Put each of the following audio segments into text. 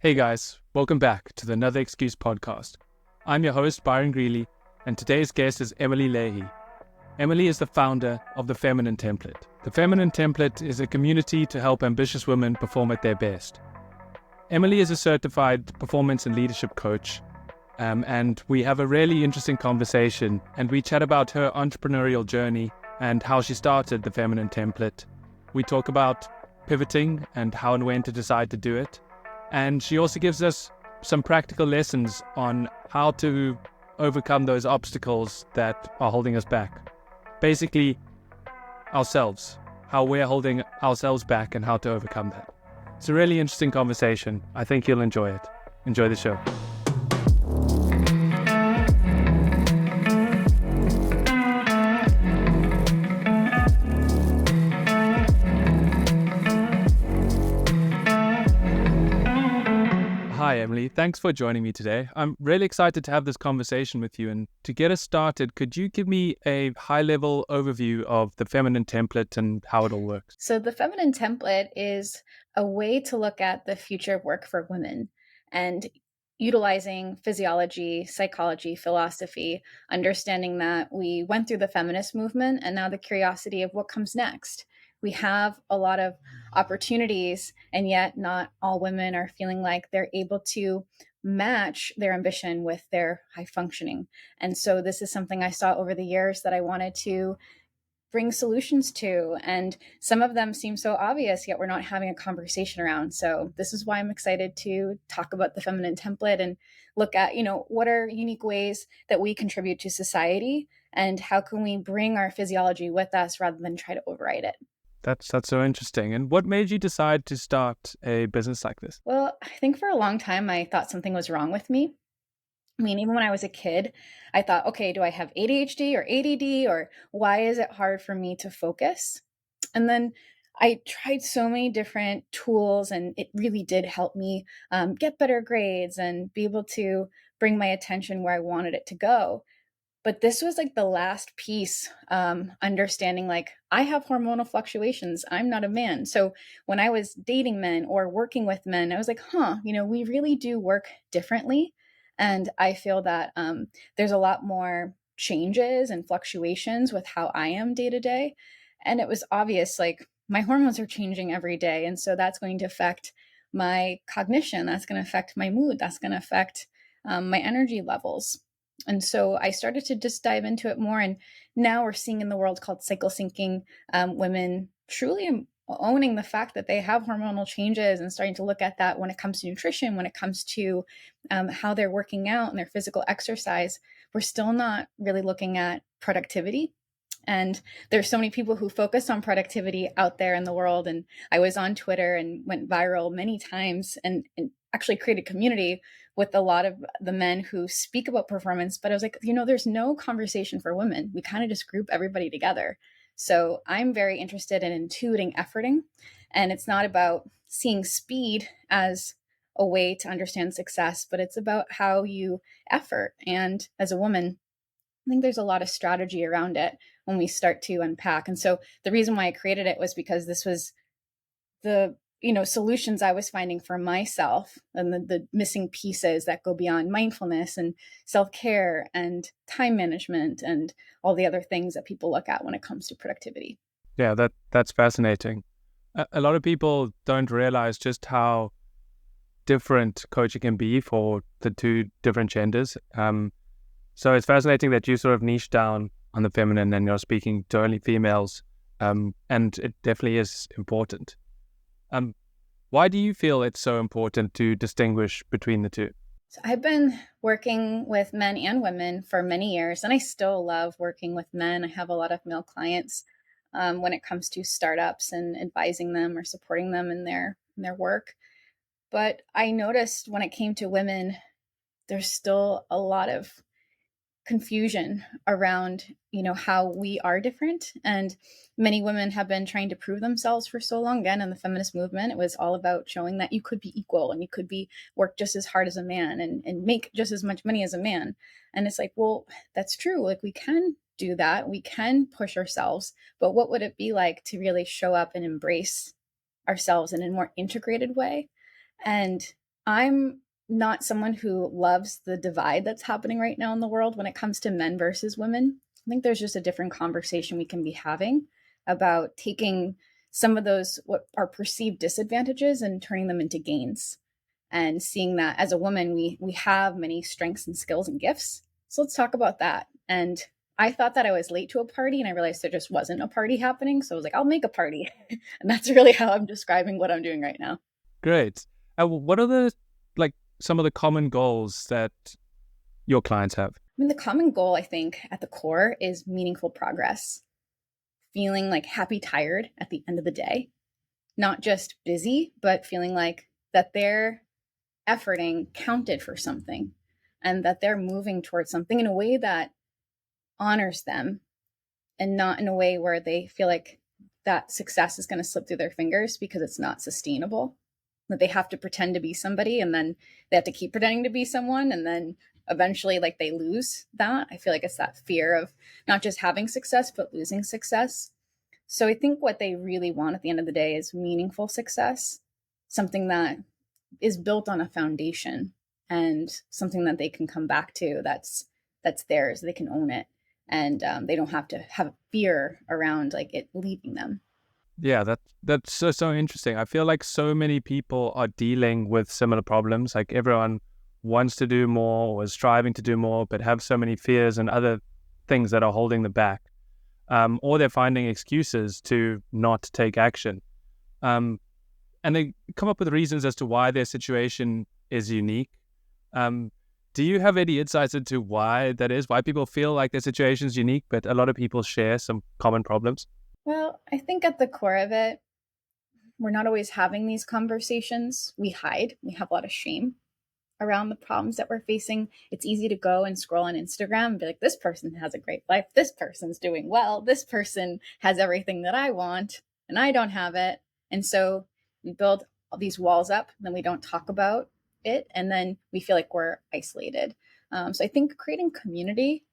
Hey guys, welcome back to the Another Excuse podcast. I'm your host, Byron Greeley, and today's guest is Emily Leahy. Emily is the founder of the Feminine Template. The Feminine Template is a community to help ambitious women perform at their best. Emily is a certified performance and leadership coach, and we have a really interesting conversation, and we chat about her entrepreneurial journey and how she started the Feminine Template. We talk about pivoting and how and when to decide to do it. And she also gives us some practical lessons on how to overcome those obstacles that are holding us back. Basically, ourselves, how we're holding ourselves back and how to overcome that. It's a really interesting conversation. I think you'll enjoy it. Enjoy the show. Hi, Emily. Thanks for joining me today. I'm really excited to have this conversation with you. And to get us started, could you give me a high-level overview of the Feminine Template and how it all works? So the Feminine Template is a way to look at the future of work for women and utilizing physiology, psychology, philosophy, understanding that we went through the feminist movement and now the curiosity of what comes next. We have a lot of opportunities, and yet not all women are feeling like they're able to match their ambition with their high functioning. And so this is something I saw over the years that I wanted to bring solutions to. And some of them seem so obvious, yet we're not having a conversation around. So this is why I'm excited to talk about the Feminine Template and look at, what are unique ways that we contribute to society and how can we bring our physiology with us rather than try to override it. That's so interesting. And what made you decide to start a business like this? Well, I think for a long time, I thought something was wrong with me. I mean, even when I was a kid, I thought, okay, do I have ADHD or ADD, or why is it hard for me to focus? And then I tried so many different tools, and it really did help me get better grades and be able to bring my attention where I wanted it to go. But this was like the last piece, understanding like I have hormonal fluctuations. I'm not a man. So when I was dating men or working with men, I was like, we really do work differently. And I feel that there's a lot more changes and fluctuations with how I am day to day. And it was obvious, like my hormones are changing every day. And so that's going to affect my cognition. That's going to affect my mood. That's going to affect my energy levels. And so I started to just dive into it more. And now we're seeing in the world called cycle syncing, women truly owning the fact that they have hormonal changes and starting to look at that when it comes to nutrition, when it comes to how they're working out and their physical exercise. We're still not really looking at productivity. And there's so many people who focus on productivity out there in the world. And I was on Twitter and went viral many times and actually created community with a lot of the men who speak about performance. But I was like, there's no conversation for women. We kind of just group everybody together. So I'm very interested in intuiting efforting. And it's not about seeing speed as a way to understand success, but it's about how you effort. And as a woman, I think there's a lot of strategy around it when we start to unpack. And so the reason why I created it was because this was the solutions I was finding for myself and the missing pieces that go beyond mindfulness and self-care and time management and all the other things that people look at when it comes to productivity. Yeah, that's fascinating. A lot of people don't realize just how different coaching can be for the two different genders. So it's fascinating that you sort of niche down on the feminine and you're speaking to only females, and it definitely is important. Why do you feel it's so important to distinguish between the two? So I've been working with men and women for many years, and I still love working with men. I have a lot of male clients when it comes to startups and advising them or supporting them in their work. But I noticed when it came to women, there's still a lot of confusion around, how we are different. And many women have been trying to prove themselves for so long. Again, in the feminist movement, it was all about showing that you could be equal and you could work just as hard as a man and make just as much money as a man. And it's like, well, that's true. Like we can do that. We can push ourselves, but what would it be like to really show up and embrace ourselves in a more integrated way? And I'm not someone who loves the divide that's happening right now in the world when it comes to men versus women. I think there's just a different conversation we can be having about taking some of those what are perceived disadvantages and turning them into gains, and seeing that as a woman we have many strengths and skills and gifts. So let's talk about that. And I thought that I was late to a party, and I realized there just wasn't a party happening. So I was like, I'll make a party. And that's really how I'm describing what I'm doing right now. Great. What are the some of the common goals that your clients have? I mean, the common goal, I think, at the core is meaningful progress, feeling like happy, tired at the end of the day, not just busy, but feeling like that their efforting counted for something and that they're moving towards something in a way that honors them, and not in a way where they feel like that success is going to slip through their fingers because it's not sustainable. That they have to pretend to be somebody, and then they have to keep pretending to be someone, and then eventually like they lose that. I feel like it's that fear of not just having success but losing success. So I think what they really want at the end of the day is meaningful success, something that is built on a foundation and something that they can come back to, that's theirs. They can own it, and they don't have to have fear around like it leaving them. Yeah, that's so interesting. I feel like so many people are dealing with similar problems. Like everyone wants to do more or is striving to do more, but have so many fears and other things that are holding them back. Or they're finding excuses to not take action. And they come up with reasons as to why their situation is unique. Do you have any insights into why that is? Why people feel like their situation is unique, but a lot of people share some common problems? Well, I think at the core of it, we're not always having these conversations. We hide. We have a lot of shame around the problems that we're facing. It's easy to go and scroll on Instagram and be like, this person has a great life. This person's doing well. This person has everything that I want, and I don't have it. And so we build all these walls up, and then we don't talk about it. And then we feel like we're isolated. So I think creating community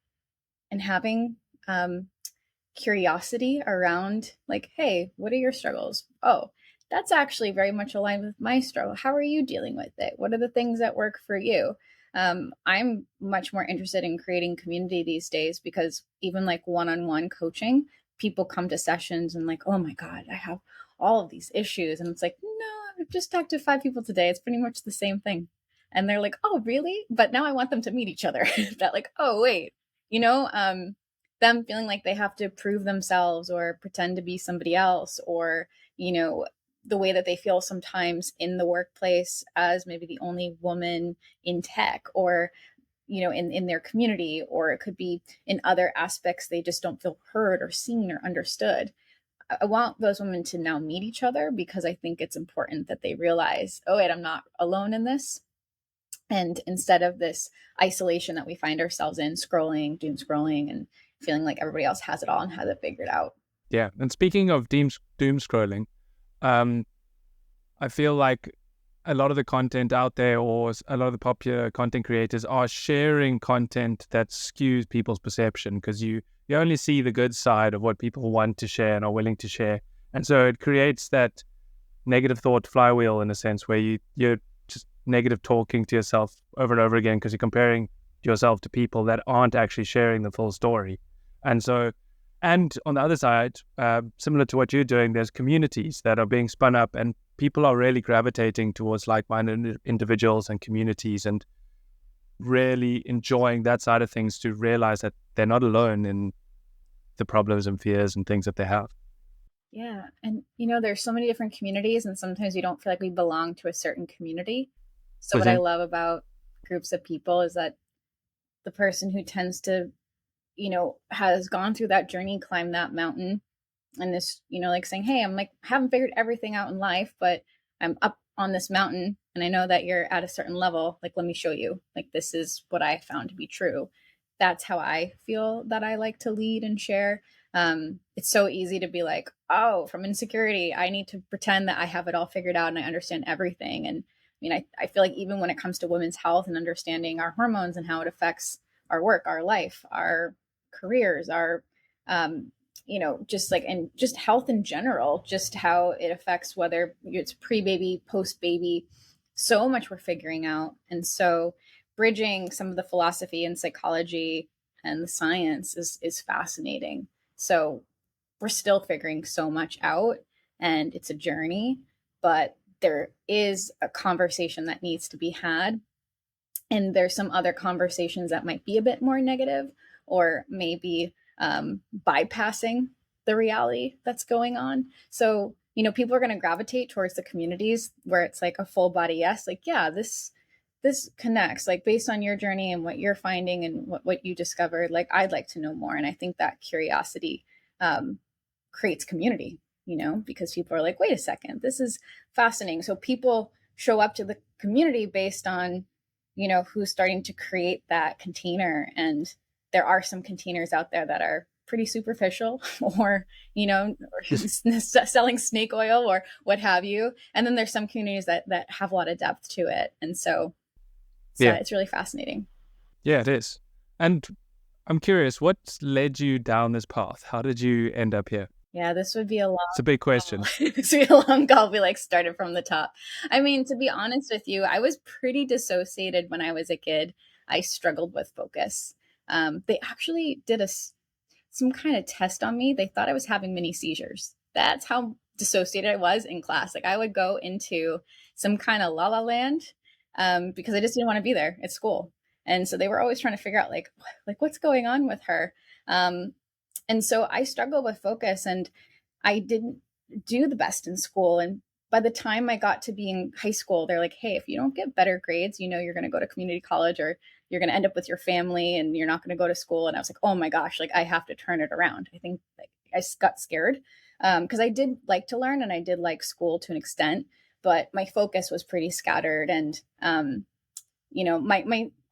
and having curiosity around like, hey, what are your struggles? Oh, that's actually very much aligned with my struggle. How are you dealing with it? What are the things that work for you? I'm much more interested in creating community these days, because even like one-on-one coaching, people come to sessions and like, oh my God, I have all of these issues. And it's like, no, I've just talked to 5 people today. It's pretty much the same thing. And they're like, oh, really? But now I want them to meet each other. That like, oh, wait, you know, them feeling like they have to prove themselves or pretend to be somebody else, or, you know, the way that they feel sometimes in the workplace as maybe the only woman in tech, or, you know, in their community, or it could be in other aspects. They just don't feel heard or seen or understood. I want those women to now meet each other, because I think it's important that they realize, oh, wait, I'm not alone in this. And instead of this isolation that we find ourselves in, scrolling, doom scrolling, and feeling like everybody else has it all and has it figured out. Yeah. And speaking of doom scrolling, um, I feel like a lot of the content out there, or a lot of the popular content creators, are sharing content that skews people's perception, because you only see the good side of what people want to share and are willing to share. And so it creates that negative thought flywheel, in a sense, where you're just negative talking to yourself over and over again, because you're comparing yourself to people that aren't actually sharing the full story. And so, and on the other side, similar to what you're doing, there's communities that are being spun up, and people are really gravitating towards like-minded individuals and communities, and really enjoying that side of things, to realize that they're not alone in the problems and fears and things that they have. Yeah. And, you know, there's so many different communities, and sometimes we don't feel like we belong to a certain community. So, what I Present. love about groups of people is that the person who tends to, you know, has gone through that journey, climbed that mountain, and this, you know, like saying, hey, I'm like, haven't figured everything out in life, but I'm up on this mountain, and I know that you're at a certain level. Like, let me show you. Like, this is what I found to be true. That's how I feel that I like to lead and share. It's so easy to be like, oh, from insecurity, I need to pretend that I have it all figured out and I understand everything. And I mean, I feel like even when it comes to women's health and understanding our hormones and how it affects our work, our life, our careers, our you know, just like, and just health in general, just how it affects whether it's pre-baby, post-baby, so much we're figuring out. And so bridging some of the philosophy and psychology and the science is fascinating. So we're still figuring so much out, and it's a journey, but there is a conversation that needs to be had. And there's some other conversations that might be a bit more negative, or maybe bypassing the reality that's going on. So, people are going to gravitate towards the communities where it's like a full body yes, like, yeah, this connects, like, based on your journey and what you're finding and what you discovered. Like, I'd like to know more. And I think that curiosity creates community, because people are like, wait a second, this is fascinating. So people show up to the community based on, who's starting to create that container. And there are some containers out there that are pretty superficial, or, selling snake oil or what have you. And then there's some communities that have a lot of depth to it. And so it's really fascinating. Yeah, it is. And I'm curious, what led you down this path? How did you end up here? Yeah, this would be a long It's a big question. This would be a long call. We started from the top. I mean, to be honest with you, I was pretty dissociated when I was a kid. I struggled with focus. They actually did some kind of test on me. They thought I was having mini seizures. That's how dissociated I was in class. Like, I would go into some kind of la land because I just didn't want to be there at school. And so they were always trying to figure out like what's going on with her. And so I struggled with focus, and I didn't do the best in school. And by the time I got to being high school, they're like, hey, if you don't get better grades, you're going to go to community college, or you're going to end up with your family and you're not going to go to school. And I was like, oh my gosh, like, I have to turn it around. I think I got scared because I did like to learn and I did like school to an extent, but my focus was pretty scattered. And,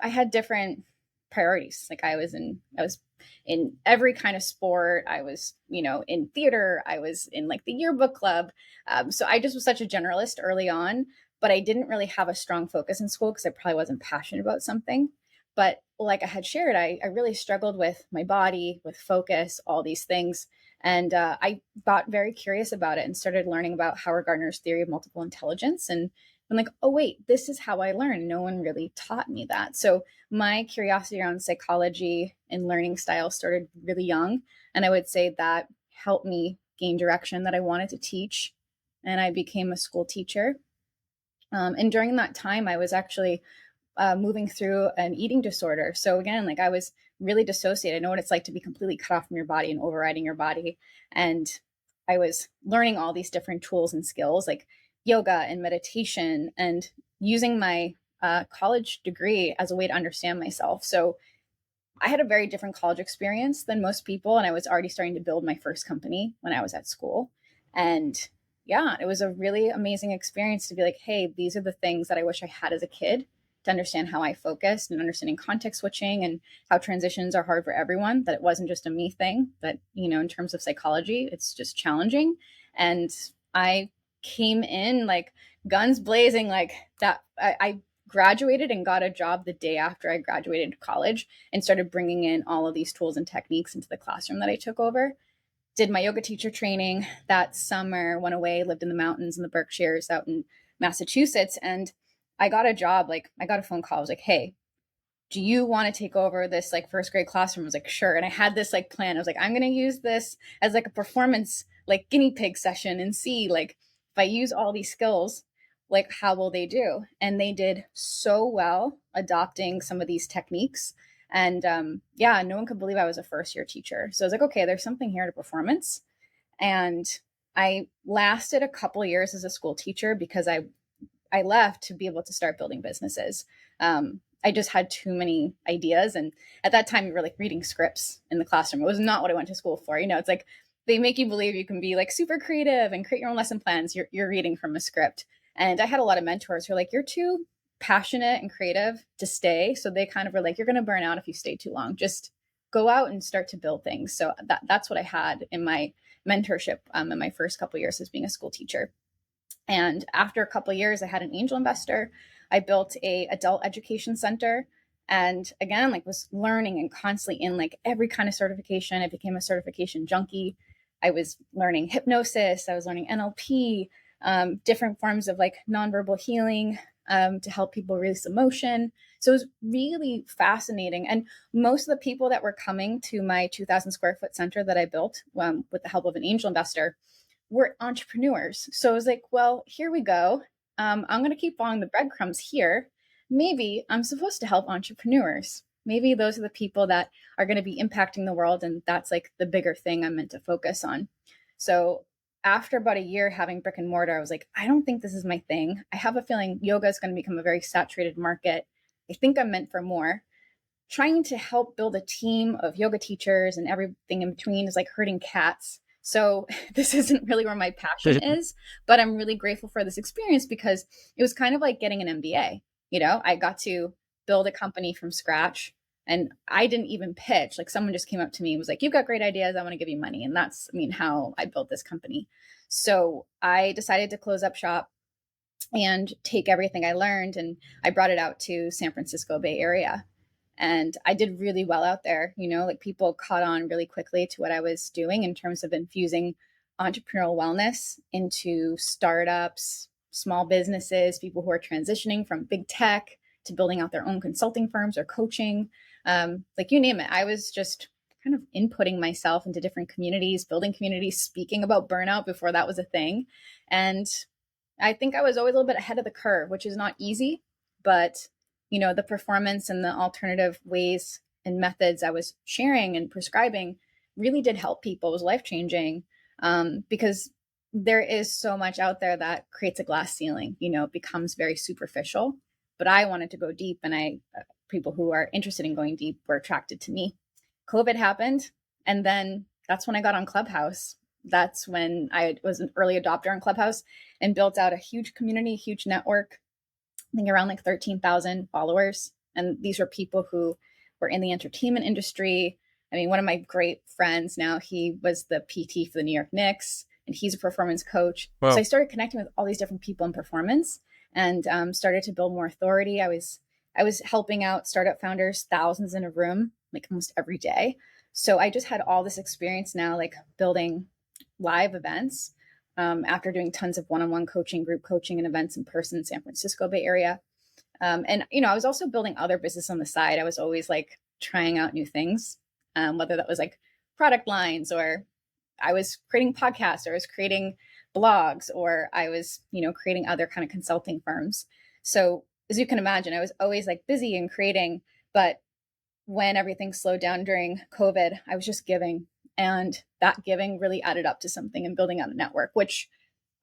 I had different priorities. Like, I was in every kind of sport. I was, in theater. I was in like the yearbook club. So I just was such a generalist early on, but I didn't really have a strong focus in school because I probably wasn't passionate about something. But like I had shared, I really struggled with my body, with focus, all these things. And I got very curious about it and started learning about Howard Gardner's theory of multiple intelligence. And I'm like, oh, wait, this is how I learn. No one really taught me that. So my curiosity around psychology and learning style started really young. And I would say that helped me gain direction that I wanted to teach. And I became a school teacher. And during that time, I was actually moving through an eating disorder. So again, like, I was really dissociated. I know what it's like to be completely cut off from your body and overriding your body. And I was learning all these different tools and skills like yoga and meditation, and using my college degree as a way to understand myself. So I had a very different college experience than most people. And I was already starting to build my first company when I was at school. And yeah, it was a really amazing experience to be like, hey, these are the things that I wish I had as a kid, to understand how I focused and understanding context switching and how transitions are hard for everyone, that it wasn't just a me thing, that, in terms of psychology, it's just challenging. And I came in like guns blazing, like that. I graduated and got a job the day after I graduated college and started bringing in all of these tools and techniques into the classroom that I took over. Did my yoga teacher training that summer, went away, lived in the mountains in the Berkshires out in Massachusetts. And I got a job, like, I got a phone call. I was like, hey, do you want to take over this like first grade classroom? I was like, sure. And I had this like plan. I was like, I'm going to use this as like a performance, like guinea pig session, and see like, if I use all these skills, like, how will they do? And they did so well adopting some of these techniques. And no one could believe I was a first year teacher. So I was like, okay, there's something here to performance. And I lasted a couple of years as a school teacher because I left to be able to start building businesses. I just had too many ideas. And at that time, we were like reading scripts in the classroom. It was not what I went to school for. It's like they make you believe you can be like super creative and create your own lesson plans. You're reading from a script. And I had a lot of mentors who were like, you're too passionate and creative to stay. So they kind of were like, you're going to burn out if you stay too long. Just go out and start to build things. So that's what I had in my mentorship in my first couple of years as being a school teacher. And after a couple of years, I had an angel investor. I built a adult education center. And again, like, was learning and constantly in like every kind of certification. I became a certification junkie. I was learning hypnosis. I was learning NLP, different forms of like nonverbal healing. to help people release emotion. So it was really fascinating. And most of the people that were coming to my 2,000 square foot center that I built with the help of an angel investor were entrepreneurs. So I was like, well, here we go. I'm going to keep following the breadcrumbs here. Maybe I'm supposed to help entrepreneurs. Maybe those are the people that are going to be impacting the world. And that's like the bigger thing I'm meant to focus on. So after about a year having brick and mortar, I was like, I don't think this is my thing. I have a feeling yoga is going to become a very saturated market. I think I'm meant for more. Trying to help build a team of yoga teachers and everything in between is like herding cats. So this isn't really where my passion is, but I'm really grateful for this experience because it was kind of like getting an MBA. I got to build a company from scratch, and I didn't even pitch. Like, someone just came up to me and was like, you've got great ideas. I want to give you money. And that's, how I built this company. So I decided to close up shop and take everything I learned, and I brought it out to San Francisco Bay Area. And I did really well out there. Like, people caught on really quickly to what I was doing in terms of infusing entrepreneurial wellness into startups, small businesses, people who are transitioning from big tech to building out their own consulting firms or coaching. Like, you name it. I was just kind of inputting myself into different communities, building communities, speaking about burnout before that was a thing. And I think I was always a little bit ahead of the curve, which is not easy, but the performance and the alternative ways and methods I was sharing and prescribing really did help people. It was life-changing, because there is so much out there that creates a glass ceiling, it becomes very superficial, but I wanted to go deep, and people who are interested in going deep were attracted to me. COVID happened, and then that's when I got on Clubhouse. That's when I was an early adopter on Clubhouse and built out a huge community, huge network. I think around like 13,000 followers. And these were people who were in the entertainment industry. One of my great friends now, he was the PT for the New York Knicks, and he's a performance coach. Wow. So I started connecting with all these different people in performance, and started to build more authority. I was helping out startup founders, thousands in a room, like almost every day. So I just had all this experience now, like building live events, after doing tons of one-on-one coaching, group coaching, and events in person in San Francisco Bay Area. And I was also building other business on the side. I was always like trying out new things, whether that was like product lines, or I was creating podcasts, or I was creating blogs, or I was, creating other kind of consulting firms. So as you can imagine, I was always like busy and creating, but when everything slowed down during COVID, I was just giving. And that giving really added up to something and building out a network, which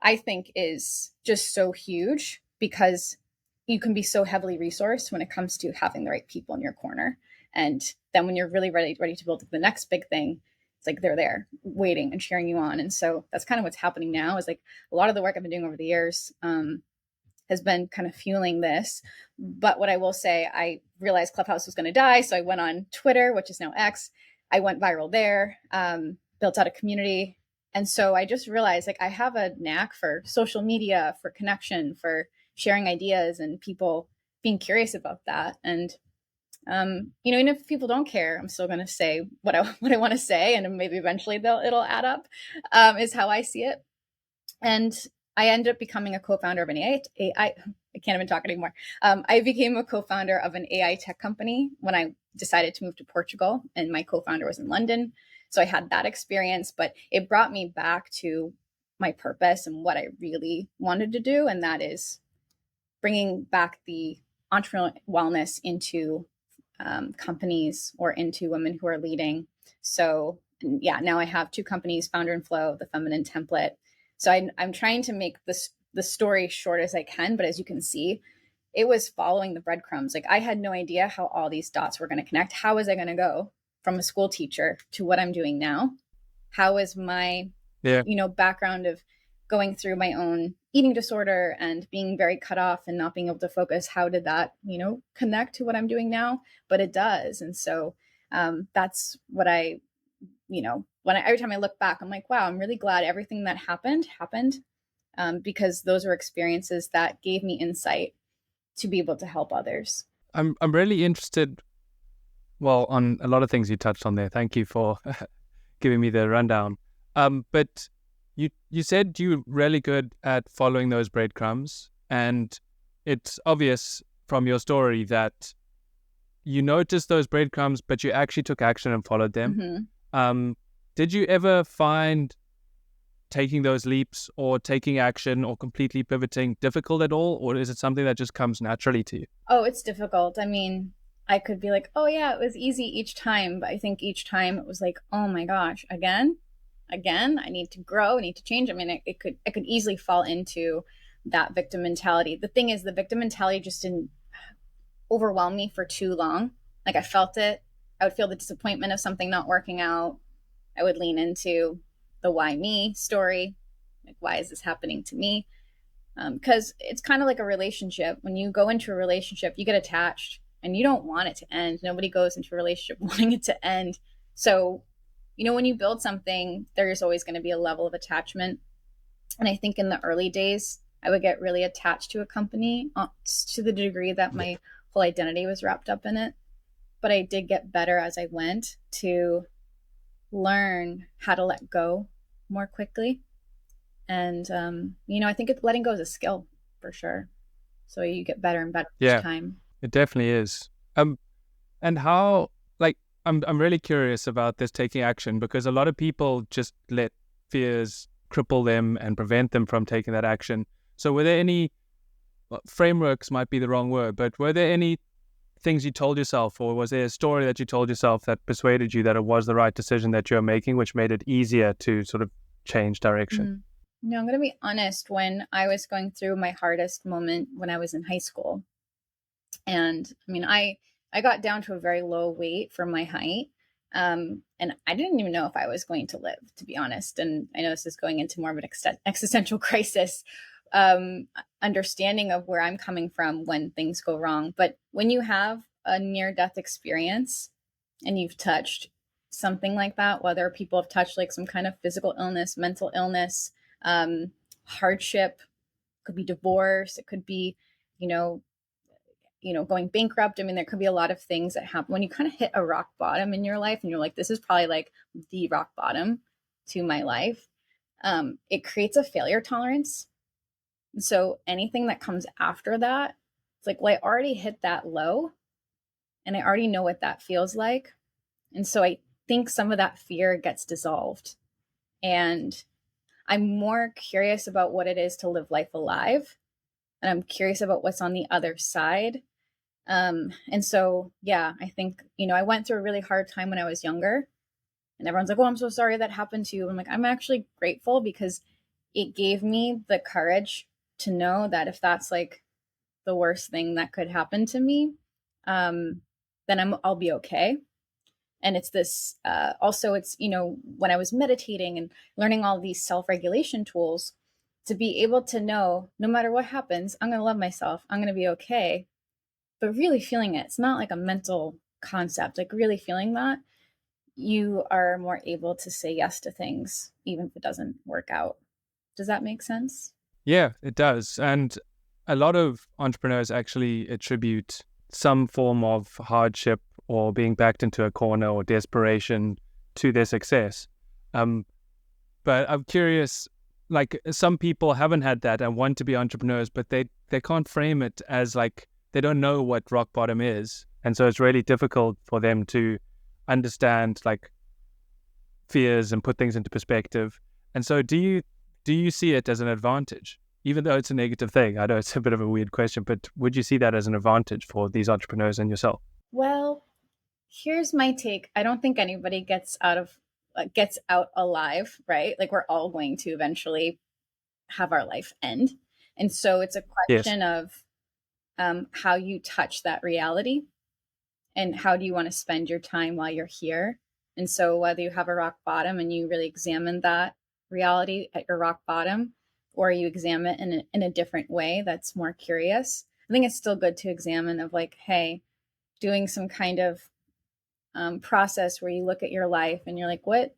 I think is just so huge, because you can be so heavily resourced when it comes to having the right people in your corner. And then when you're really ready to build the next big thing, it's like they're there waiting and cheering you on. And so that's kind of what's happening now, is like a lot of the work I've been doing over the years has been kind of fueling this. But what I will say, I realized Clubhouse was going to die. So I went on Twitter, which is now X. I went viral there, built out a community. And so I just realized, like, I have a knack for social media, for connection, for sharing ideas, and people being curious about that. And, even if people don't care, I'm still going to say what I want to say, and maybe eventually it'll add up, is how I see it. And I ended up becoming a co-founder of an AI. I can't even talk anymore. I became a co-founder of an AI tech company when I decided to move to Portugal, and my co-founder was in London. So I had that experience, but it brought me back to my purpose and what I really wanted to do. And that is bringing back the entrepreneurial wellness into companies, or into women who are leading. So yeah, now I have 2 companies, Founder and Flow, the Feminine Template. So I'm trying to make the story short as I can, but as you can see, it was following the breadcrumbs. Like, I had no idea how all these dots were going to connect. How was I going to go from a school teacher to what I'm doing now? How is my, background of going through my own eating disorder and being very cut off and not being able to focus? How did that, connect to what I'm doing now? But it does. And so that's what I, every time I look back, I'm like, wow, I'm really glad everything that happened, because those were experiences that gave me insight to be able to help others. I'm really interested, on a lot of things you touched on there. Thank you for giving me the rundown. But you said you're really good at following those breadcrumbs, and it's obvious from your story that you noticed those breadcrumbs, but you actually took action and followed them. Mm-hmm. Did you ever find taking those leaps or taking action or completely pivoting difficult at all? Or is it something that just comes naturally to you? Oh, it's difficult. I mean, I could be like, oh yeah, it was easy each time, but I think each time it was like, oh my gosh, again, I need to grow, I need to change. I mean, I could easily fall into that victim mentality. The thing is, the victim mentality just didn't overwhelm me for too long. Like I felt it. I would feel the disappointment of something not working out. I would lean into the why me story. Like, why is this happening to me? Because it's kind of like a relationship. When you go into a relationship, you get attached and you don't want it to end. Nobody goes into a relationship wanting it to end. So, when you build something, there's always going to be a level of attachment. And I think in the early days, I would get really attached to a company to the degree that my whole identity was wrapped up in it. But I did get better as I went to learn how to let go more quickly. And, I think letting go is a skill for sure. So you get better and better each Yeah, time. it definitely is. And how, like, I'm really curious about this taking action, because a lot of people just let fears cripple them and prevent them from taking that action. So were there any frameworks, might be the wrong word, but were there any things you told yourself, or was there a story that you told yourself that persuaded you that it was the right decision that you're making, which made it easier to sort of change direction? Mm. No, I'm going to be honest. When I was going through my hardest moment when I was in high school, and I mean, I got down to a very low weight for my height. And I didn't even know if I was going to live, to be honest. And I know this is going into more of an existential crisis, understanding of where I'm coming from when things go wrong. But when you have a near death experience and you've touched something like that, whether people have touched like some kind of physical illness, mental illness, hardship, could be divorce, it could be, you know, going bankrupt. I mean, there could be a lot of things that happen when you kind of hit a rock bottom in your life and you're like, this is probably like the rock bottom to my life. It creates a failure tolerance. So anything that comes after that, it's like, well, I already hit that low and I already know what that feels like. And so I think some of that fear gets dissolved. And I'm more curious about what it is to live life alive. And I'm curious about what's on the other side. And so, yeah, I think, I went through a really hard time when I was younger, and everyone's like, oh, I'm so sorry that happened to you. I'm like, I'm actually grateful because it gave me the courage to know that if that's like the worst thing that could happen to me, then I'll be okay. And it's this, also it's, when I was meditating and learning all these self-regulation tools, to be able to know no matter what happens, I'm going to love myself. I'm going to be okay. But really feeling it, it's not like a mental concept, like really feeling that, you are more able to say yes to things, even if it doesn't work out. Does that make sense? Yeah, it does. And a lot of entrepreneurs actually attribute some form of hardship or being backed into a corner or desperation to their success. But I'm curious, like some people haven't had that and want to be entrepreneurs, but they can't frame it as like, they don't know what rock bottom is. And so it's really difficult for them to understand like fears and put things into perspective. And so do you see it as an advantage, even though it's a negative thing? I know it's a bit of a weird question, but would you see that as an advantage for these entrepreneurs and yourself? Well, here's my take. I don't think anybody gets out alive, right? Like we're all going to eventually have our life end. And so it's a Yes. question of how you touch that reality and how do you want to spend your time while you're here. And so whether you have a rock bottom and you really examine that reality at your rock bottom, or you examine it in a different way that's more curious, I think it's still good to examine of like, hey, doing some kind of process where you look at your life and you're like, what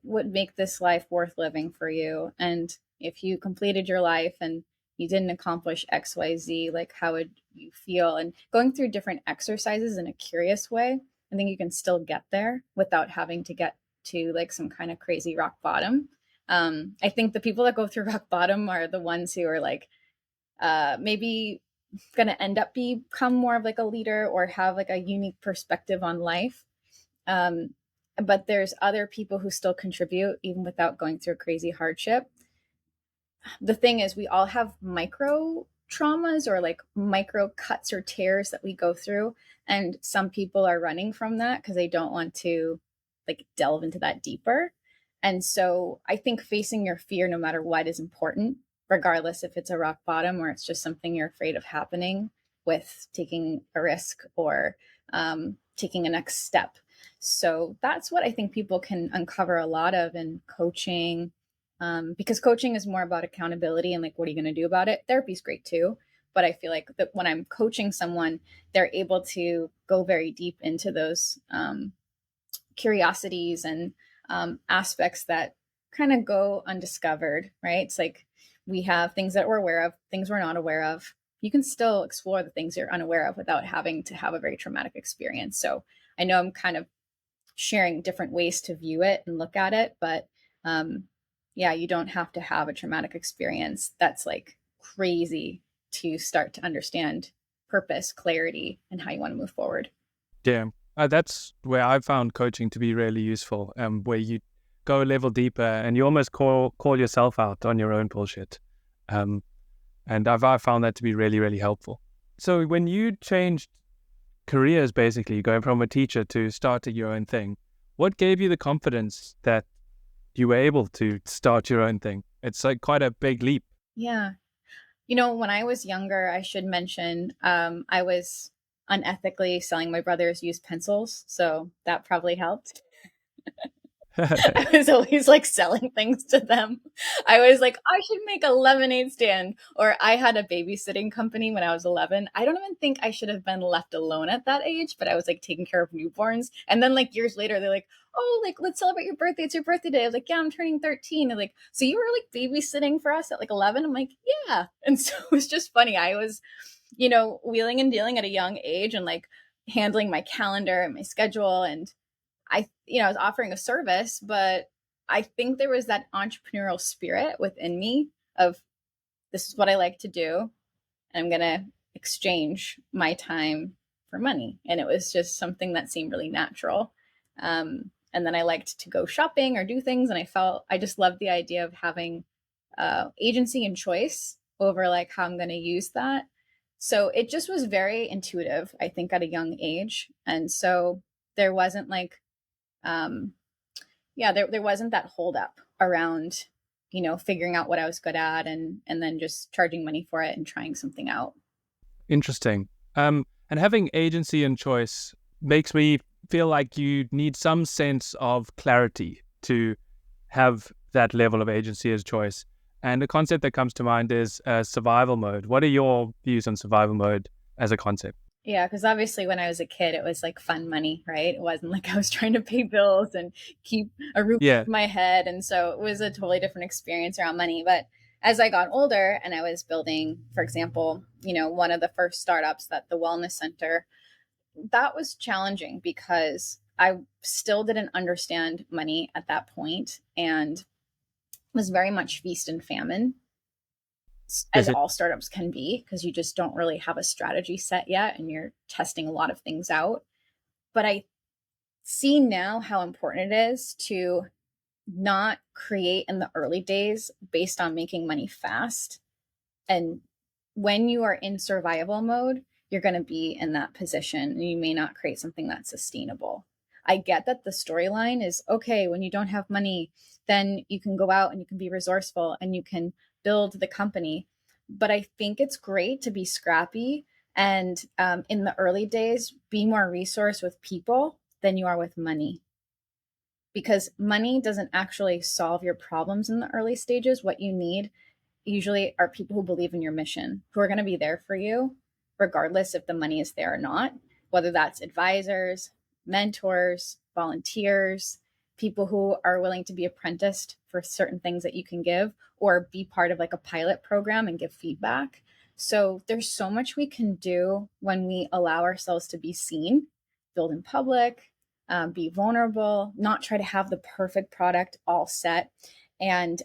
would make this life worth living for you? And if you completed your life and you didn't accomplish XYZ, like how would you feel? And going through different exercises in a curious way, I think you can still get there without having to get to like some kind of crazy rock bottom. I think the people that go through rock bottom are the ones who are like, maybe going to end up become more of like a leader or have like a unique perspective on life. But there's other people who still contribute even without going through a crazy hardship. The thing is, we all have micro traumas or like micro cuts or tears that we go through. And some people are running from that because they don't want to like delve into that deeper. And so I think facing your fear, no matter what, is important, regardless if it's a rock bottom or it's just something you're afraid of happening with taking a risk or taking a next step. So that's what I think people can uncover a lot of in coaching, because coaching is more about accountability and like, what are you going to do about it? Therapy is great too. But I feel like that when I'm coaching someone, they're able to go very deep into those curiosities and aspects that kind of go undiscovered, right? It's like we have things that we're aware of, things we're not aware of. You can still explore the things you're unaware of without having to have a very traumatic experience. So I know I'm kind of sharing different ways to view it and look at it, but yeah, you don't have to have a traumatic experience that's like crazy to start to understand purpose, clarity, and how you want to move forward. Yeah, that's where I found coaching to be really useful, where you go a level deeper and you almost call yourself out on your own bullshit. And I found that to be really, really helpful. So when you changed careers, basically going from a teacher to starting your own thing, what gave you the confidence that you were able to start your own thing? It's like quite a big leap. Yeah. You know, when I was younger, I should mention, I was unethically selling my brother's used pencils. So that probably helped. I was always like selling things to them. I was like, I should make a lemonade stand. Or I had a babysitting company when I was 11. I don't even think I should have been left alone at that age, but I was like taking care of newborns. And then like years later, they're like, oh, like, let's celebrate your birthday. It's your birthday day. I was like, yeah, I'm turning 13. And like, so you were like babysitting for us at like 11? I'm like, yeah. And so it was just funny. I was, you know, wheeling and dealing at a young age and like handling my calendar and my schedule. And I was offering a service, but I think there was that entrepreneurial spirit within me of this is what I like to do. And I'm going to exchange my time for money. And it was just something that seemed really natural. And then I liked to go shopping or do things. And I just loved the idea of having agency and choice over like how I'm going to use that. So it just was very intuitive, I think, at a young age. And so there wasn't like, there wasn't that holdup around, figuring out what I was good at and then just charging money for it and trying something out. Interesting. And having agency and choice makes me feel like you need some sense of clarity to have that level of agency as choice. And the concept that comes to mind is survival mode. What are your views on survival mode as a concept? Yeah, because obviously when I was a kid, it was like fun money, right? It wasn't like I was trying to pay bills and keep a roof over my head. And so it was a totally different experience around money. But as I got older and I was building, for example, one of the first startups, that the wellness center, that was challenging because I still didn't understand money at that point and was very much feast and famine, as all startups can be, because you just don't really have a strategy set yet and you're testing a lot of things out. But I see now how important it is to not create in the early days based on making money fast. And when you are in survival mode, you're going to be in that position and you may not create something that's sustainable. I get that the storyline is okay, when you don't have money, then you can go out and you can be resourceful and you can build the company. But I think it's great to be scrappy and in the early days, be more resource with people than you are with money. Because money doesn't actually solve your problems in the early stages. What you need usually are people who believe in your mission, who are going to be there for you, regardless if the money is there or not, whether that's advisors, mentors, volunteers, people who are willing to be apprenticed for certain things that you can give, or be part of like a pilot program and give feedback. So there's so much we can do when we allow ourselves to be seen, build in public, be vulnerable, not try to have the perfect product all set and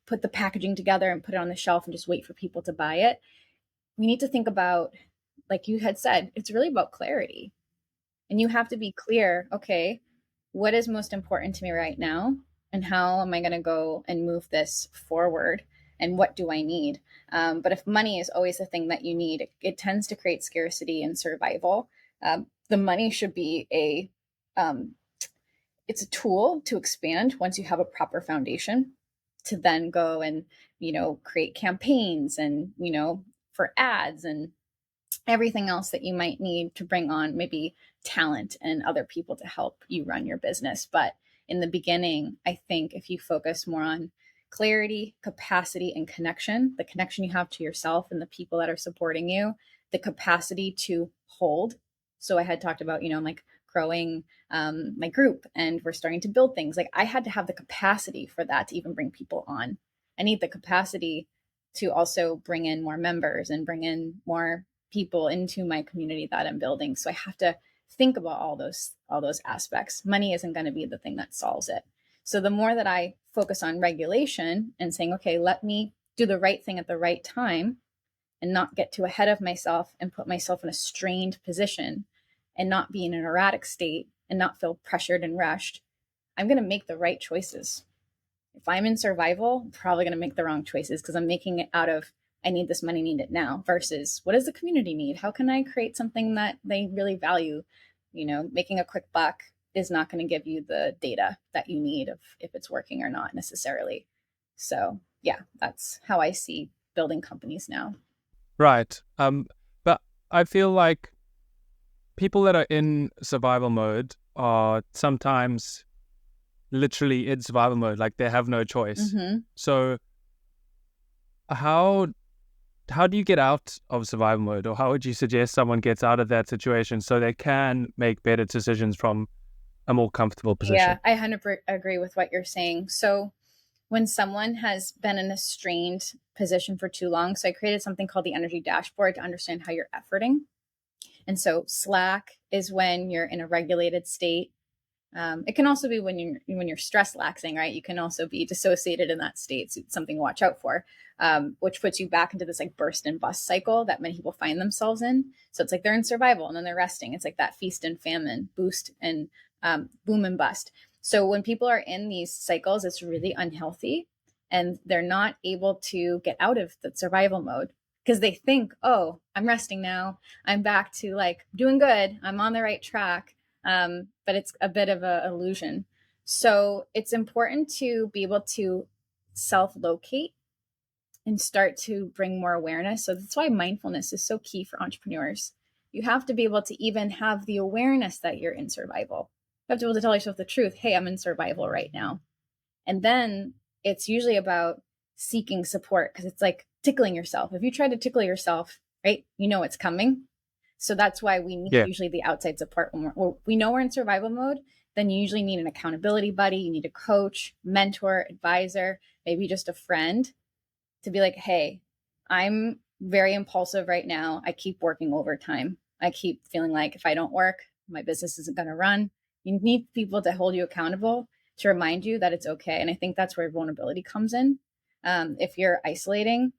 put the packaging together and put it on the shelf and just wait for people to buy it. we need to think about, like you had said, it's really about clarity. And you have to be clear, okay, what is most important to me right now? And how am I going to go and move this forward? And what do I need? But if money is always the thing that you need, it tends to create scarcity and survival. The money should be it's a tool to expand once you have a proper foundation to then go and, create campaigns and, for ads and everything else that you might need to bring on maybe talent and other people to help you run your business. But in the beginning, I think if you focus more on clarity, capacity, and connection, the connection you have to yourself and the people that are supporting you, the capacity to hold. So I had talked about, I'm like growing my group and we're starting to build things. Like I had to have the capacity for that to even bring people on. I need the capacity to also bring in more members and bring in more people into my community that I'm building. So I have to think about all those aspects. Money isn't going to be the thing that solves it. So the more that I focus on regulation and saying, okay, let me do the right thing at the right time and not get too ahead of myself and put myself in a strained position and not be in an erratic state and not feel pressured and rushed, I'm going to make the right choices. If I'm in survival, I'm probably going to make the wrong choices because I'm making it out of, I need this money, need it now, versus what does the community need? How can I create something that they really value? Making a quick buck is not going to give you the data that you need of if it's working or not necessarily. So yeah, that's how I see building companies now. Right. But I feel like people that are in survival mode are sometimes literally in survival mode, like they have no choice. Mm-hmm. So how do you get out of survival mode, or how would you suggest someone gets out of that situation so they can make better decisions from a more comfortable position? Yeah, I 100% agree with what you're saying. So when someone has been in a strained position for too long, so I created something called the energy dashboard to understand how you're efforting. And so slack is when you're in a regulated state. It can also be when you're stress laxing, right? You can also be dissociated in that state. So it's something to watch out for, which puts you back into this like burst and bust cycle that many people find themselves in. So it's like they're in survival and then they're resting. It's like that feast and famine, boost and boom and bust. So when people are in these cycles, it's really unhealthy and they're not able to get out of the survival mode because they think, oh, I'm resting now. I'm back to like doing good. I'm on the right track. But it's a bit of an illusion. So it's important to be able to self-locate and start to bring more awareness. So that's why mindfulness is so key for entrepreneurs. You have to be able to even have the awareness that you're in survival. You have to be able to tell yourself the truth. Hey, I'm in survival right now. And then it's usually about seeking support because it's like tickling yourself. If you try to tickle yourself, right, it's coming. So that's why we need usually the outside support when we know we're in survival mode. Then you usually need an accountability buddy. You need a coach, mentor, advisor, maybe just a friend to be like, hey, I'm very impulsive right now. I keep working overtime. I keep feeling like if I don't work, my business isn't going to run. You need people to hold you accountable, to remind you that it's okay. And I think that's where vulnerability comes in. If you're isolating,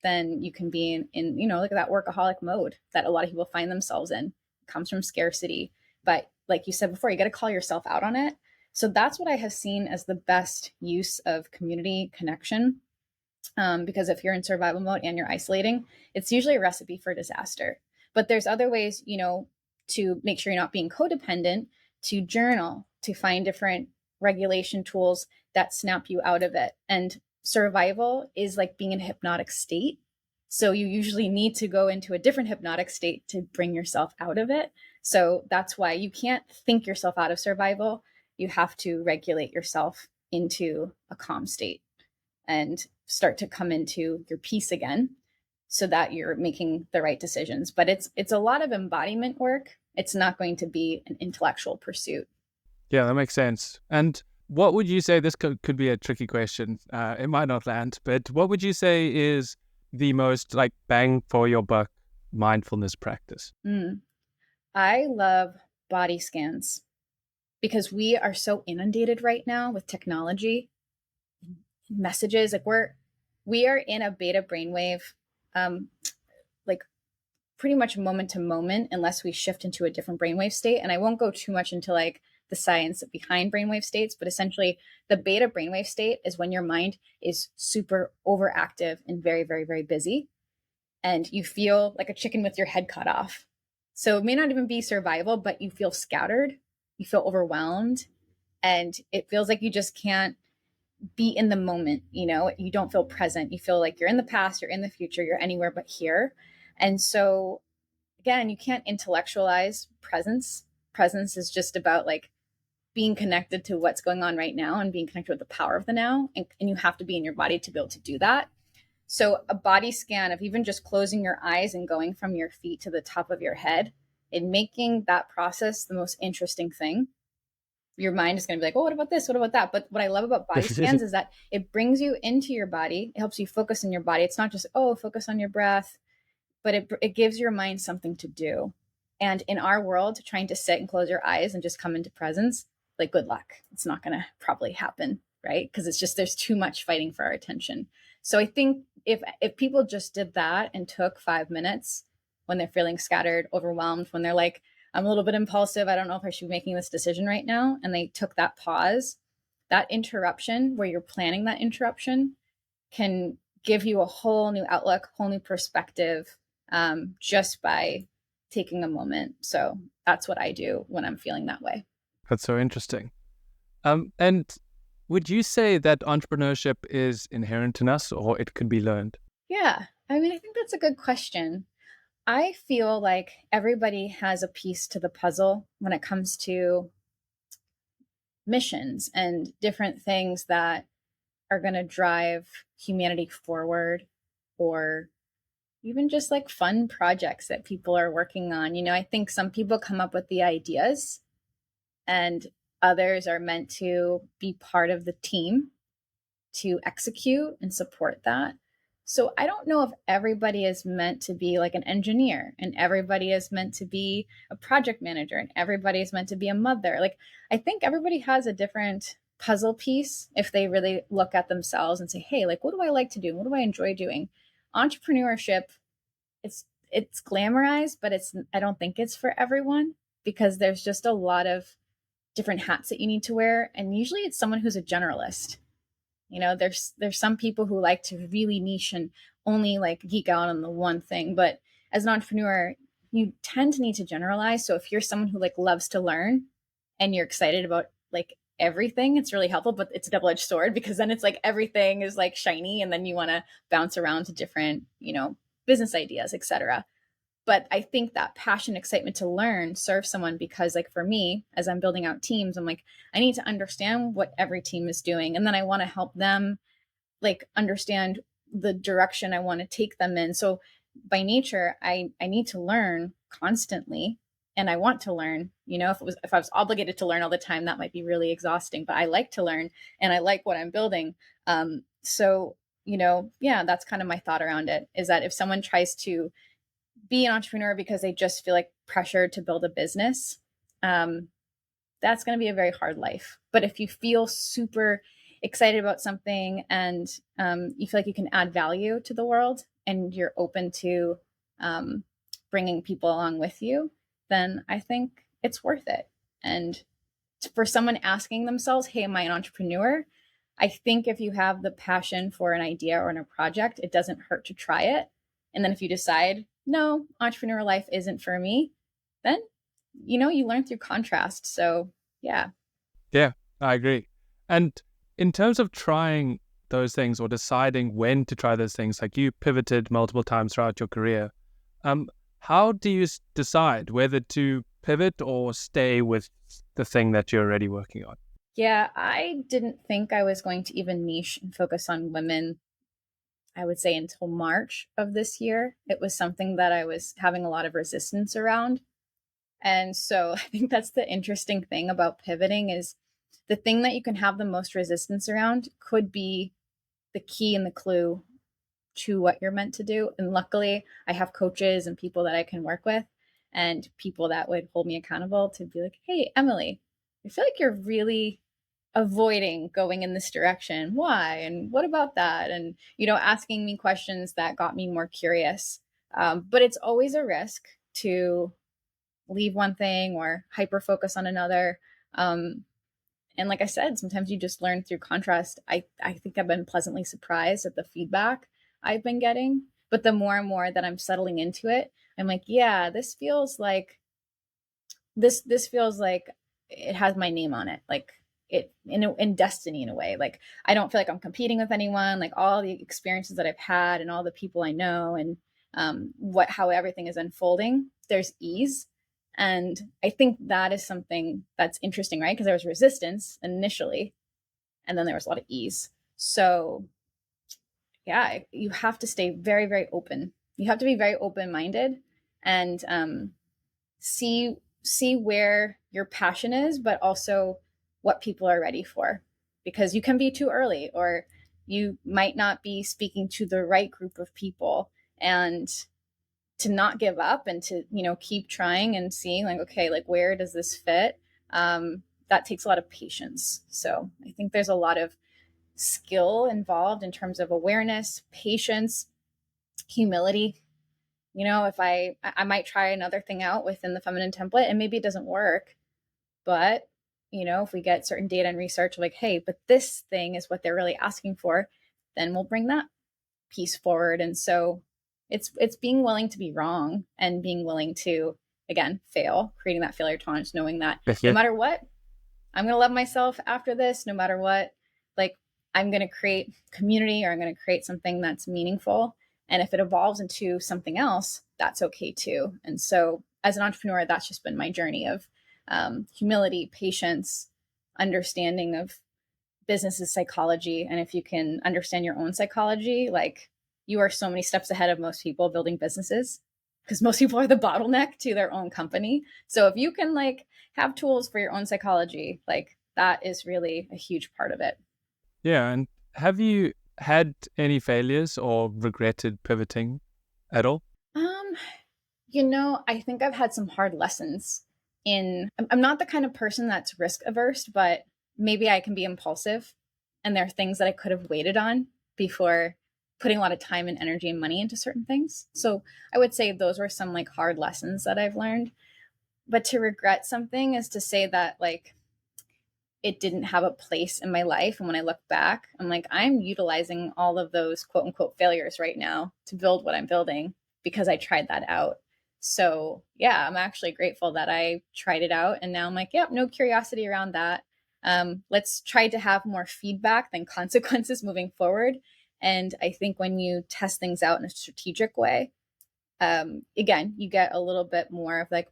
then you can be in like that workaholic mode that a lot of people find themselves in. It comes from scarcity. But like you said before, you got to call yourself out on it. So that's what I have seen as the best use of community connection. Because if you're in survival mode and you're isolating, it's usually a recipe for disaster. But there's other ways, to make sure you're not being codependent, to journal, to find different regulation tools that snap you out of it. And survival is like being in a hypnotic state. So you usually need to go into a different hypnotic state to bring yourself out of it. So that's why you can't think yourself out of survival. You have to regulate yourself into a calm state and start to come into your peace again so that you're making the right decisions. But it's a lot of embodiment work. It's not going to be an intellectual pursuit. Yeah, that makes sense. And what would you say, this could be a tricky question, it might not land, but what would you say is the most like bang for your buck mindfulness practice? I love body scans because we are so inundated right now with technology, messages. Like we are in a beta brainwave, like pretty much moment to moment unless we shift into a different brainwave state. And I won't go too much into like the science behind brainwave states, but essentially the beta brainwave state is when your mind is super overactive and very, very, very busy. And you feel like a chicken with your head cut off. So it may not even be survival, but you feel scattered, you feel overwhelmed, and it feels like you just can't be in the moment. You don't feel present. You feel like you're in the past, you're in the future, you're anywhere but here. And so again, you can't intellectualize presence. Presence is just about like being connected to what's going on right now and being connected with the power of the now. And you have to be in your body to be able to do that. So a body scan of even just closing your eyes and going from your feet to the top of your head and making that process the most interesting thing. Your mind is going to be like, oh, what about this? What about that? But what I love about body scans is that it brings you into your body. It helps you focus in your body. It's not just, oh, focus on your breath, but it gives your mind something to do. And in our world, trying to sit and close your eyes and just come into presence, like, good luck. It's not going to probably happen, right? Because it's just, there's too much fighting for our attention. So I think if people just did that and took 5 minutes when they're feeling scattered, overwhelmed, when they're like, I'm a little bit impulsive, I don't know if I should be making this decision right now, and they took that pause, that interruption where you're planning that interruption can give you a whole new outlook, whole new perspective, just by taking a moment. So that's what I do when I'm feeling that way. That's so interesting. And would you say that entrepreneurship is inherent in us or it can be learned? Yeah, I mean, I think that's a good question. I feel like everybody has a piece to the puzzle when it comes to missions and different things that are going to drive humanity forward, or even just like fun projects that people are working on. I think some people come up with the ideas and others are meant to be part of the team to execute and support that. So I don't know if everybody is meant to be like an engineer and everybody is meant to be a project manager and everybody is meant to be a mother. Like, I think everybody has a different puzzle piece if they really look at themselves and say, hey, like, what do I like to do? What do I enjoy doing? Entrepreneurship, it's glamorized, but I don't think it's for everyone, because there's just a lot of different hats that you need to wear. And usually it's someone who's a generalist. There's some people who like to really niche and only like geek out on the one thing. But as an entrepreneur, you tend to need to generalize. So if you're someone who like loves to learn and you're excited about like everything, it's really helpful, but it's a double-edged sword, because then it's like everything is like shiny and then you want to bounce around to different, business ideas, etc. But I think that passion, excitement to learn serves someone, because like for me, as I'm building out teams, I'm like, I need to understand what every team is doing. And then I want to help them like understand the direction I want to take them in. So by nature, I need to learn constantly, and I want to learn. If I was obligated to learn all the time, that might be really exhausting, but I like to learn and I like what I'm building. So, yeah, that's kind of my thought around it, is that if someone tries to be an entrepreneur because they just feel like pressured to build a business, that's going to be a very hard life. But if you feel super excited about something and you feel like you can add value to the world and you're open to bringing people along with you, then I think it's worth it. And for someone asking themselves, hey, am I an entrepreneur? I think if you have the passion for an idea or in a project, it doesn't hurt to try it. And then if you decide, no, entrepreneur life isn't for me, then, you learn through contrast. So, yeah. Yeah, I agree. And in terms of trying those things or deciding when to try those things, like you pivoted multiple times throughout your career, how do you decide whether to pivot or stay with the thing that you're already working on? Yeah, I didn't think I was going to even niche and focus on women, I would say, until March of this year. It was something that I was having a lot of resistance around. And so I think that's the interesting thing about pivoting, is the thing that you can have the most resistance around could be the key and the clue to what you're meant to do. And luckily, I have coaches and people that I can work with and people that would hold me accountable to be like, hey, Emily, I feel like you're really avoiding going in this direction. Why? And what about that? And, asking me questions that got me more curious But it's always a risk to leave one thing or hyper focus on another. And like I said, sometimes you just learn through contrast. I think I've been pleasantly surprised at the feedback I've been getting. But the more and more that I'm settling into it, I'm like, yeah, this feels like it has my name on it. Like it in destiny in a way. Like I don't feel like I'm competing with anyone. Like all the experiences that I've had and all the people I know and how everything is unfolding, there's ease. And I think that is something that's interesting, right? Because there was resistance initially, and then there was a lot of ease. So yeah, you have to stay very, very open. You have to be very open-minded and see where your passion is, but also what people are ready for. Because you can be too early, or you might not be speaking to the right group of people. And to not give up and to keep trying and seeing like, okay, like where does this fit, that takes a lot of patience. So I think there's a lot of skill involved in terms of awareness, patience, humility. If I might try another thing out within the feminine template and maybe it doesn't work, but if we get certain data and research like, hey, but this thing is what they're really asking for, then we'll bring that piece forward. And so it's being willing to be wrong and being willing to, again, fail, creating that failure tolerance, knowing that no matter what, I'm going to love myself after this, no matter what. Like I'm going to create community, or I'm going to create something that's meaningful. And if it evolves into something else, that's okay too. And so as an entrepreneur, that's just been my journey of humility, patience, understanding of business psychology. And if you can understand your own psychology, like you are so many steps ahead of most people building businesses, because most people are the bottleneck to their own company. So if you can like have tools for your own psychology, like that is really a huge part of it. Yeah. And have you had any failures or regretted pivoting at all? I think I've had some hard lessons I'm not the kind of person that's risk averse, but maybe I can be impulsive. And there are things that I could have waited on before putting a lot of time and energy and money into certain things. So I would say those were some like hard lessons that I've learned. But to regret something is to say that like it didn't have a place in my life. And when I look back, I'm like, I'm utilizing all of those quote unquote failures right now to build what I'm building because I tried that out. So yeah, I'm actually grateful that I tried it out. And now I'm like, yep, no curiosity around that. Let's try to have more feedback than consequences moving forward. And I think when you test things out in a strategic way, again, you get a little bit more of like,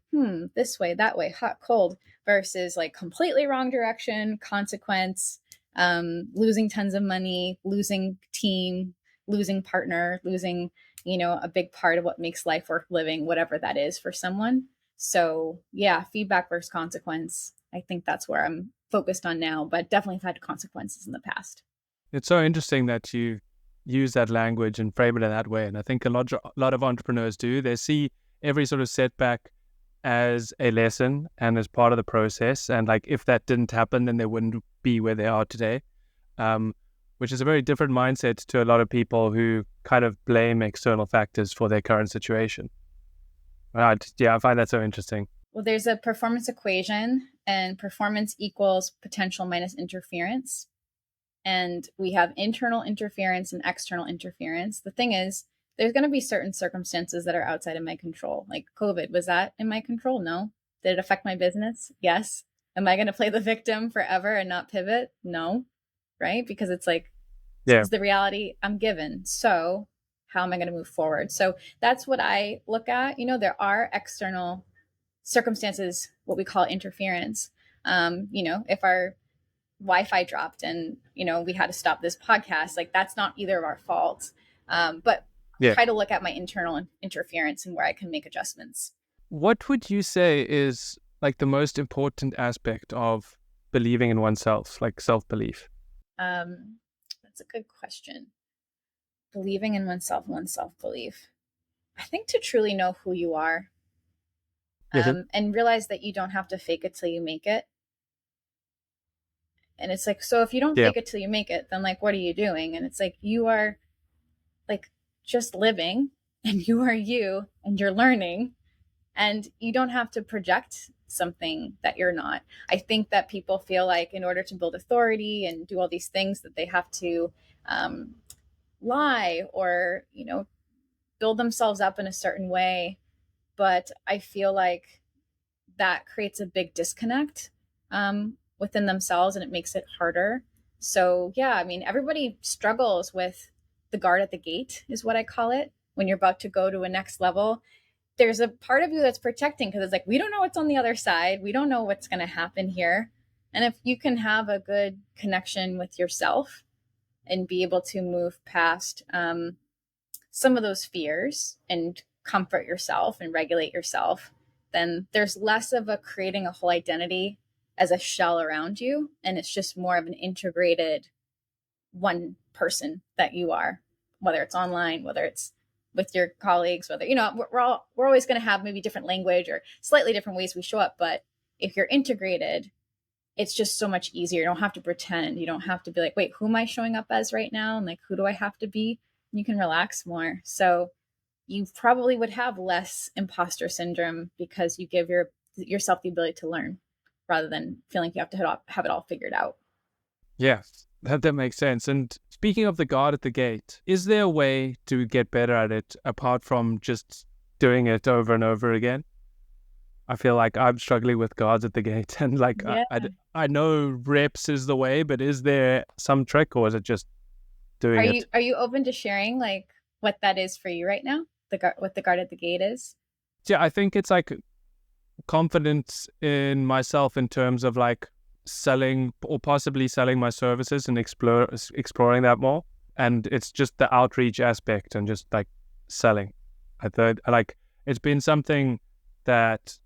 this way, that way, hot, cold, versus like completely wrong direction, consequence, losing tons of money, losing team, losing partner, losing, a big part of what makes life worth living, whatever that is for someone. So yeah, feedback versus consequence. I think that's where I'm focused on now, but definitely have had consequences in the past. It's so interesting that you use that language and frame it in that way. And I think a lot of entrepreneurs do. They see every sort of setback as a lesson and as part of the process. And like, if that didn't happen, then they wouldn't be where they are today, which is a very different mindset to a lot of people who kind of blame external factors for their current situation. Yeah, I find that so interesting. Well, there's a performance equation, and performance equals potential minus interference. And we have internal interference and external interference. The thing is, there's going to be certain circumstances that are outside of my control. Like COVID, was that in my control? No. Did it affect my business? Yes. Am I going to play the victim forever and not pivot? No. Right? Because it's like, Yeah. it's the reality I'm given. So how am I going to move forward? So that's what I look at. There are external circumstances, what we call interference. If our Wi-Fi dropped and we had to stop this podcast, like that's not either of our faults, but Yeah. try to look at my internal interference and where I can make adjustments. What would you say is like the most important aspect of believing in oneself, like self-belief? That's a good question. Believing in oneself, one's self-belief, I think to truly know who you are, and realize that you don't have to fake it till you make it. And it's like, so if you don't fake it till you make it, then like, what are you doing? And it's like, you are like just living and you are you, and you're learning, and you don't have to project something that you're not. I think that people feel like in order to build authority and do all these things that they have to um, lie or, build themselves up in a certain way. But I feel like that creates a big disconnect within themselves, and it makes it harder. So, yeah, I mean, everybody struggles with the guard at the gate, is what I call it. When you're about to go to a next level, there's a part of you that's protecting because it's like, we don't know what's on the other side. We don't know what's going to happen here. And if you can have a good connection with yourself and be able to move past some of those fears and comfort yourself and regulate yourself, then there's less of a creating a whole identity as a shell around you. And it's just more of an integrated one person that you are, whether it's online, whether it's with your colleagues, whether, we're always going to have maybe different language or slightly different ways we show up. But if you're integrated, it's just so much easier. You don't have to pretend. You don't have to be like, wait, who am I showing up as right now? And like, who do I have to be? You can relax more. So you probably would have less imposter syndrome because you give yourself the ability to learn rather than feeling you have to have it all figured out. Yes, that makes sense. And speaking of the guard at the gate, is there a way to get better at it apart from just doing it over and over again? I feel like I'm struggling with guards at the gate, and like Yeah. I know reps is the way, but is there some trick, or is it just doing it? Are you open to sharing like what that is for you right now? What the guard at the gate is? Yeah, I think it's like confidence in myself in terms of like selling or possibly selling my services and exploring that more. And it's just the outreach aspect and just like selling. I thought like it's been something that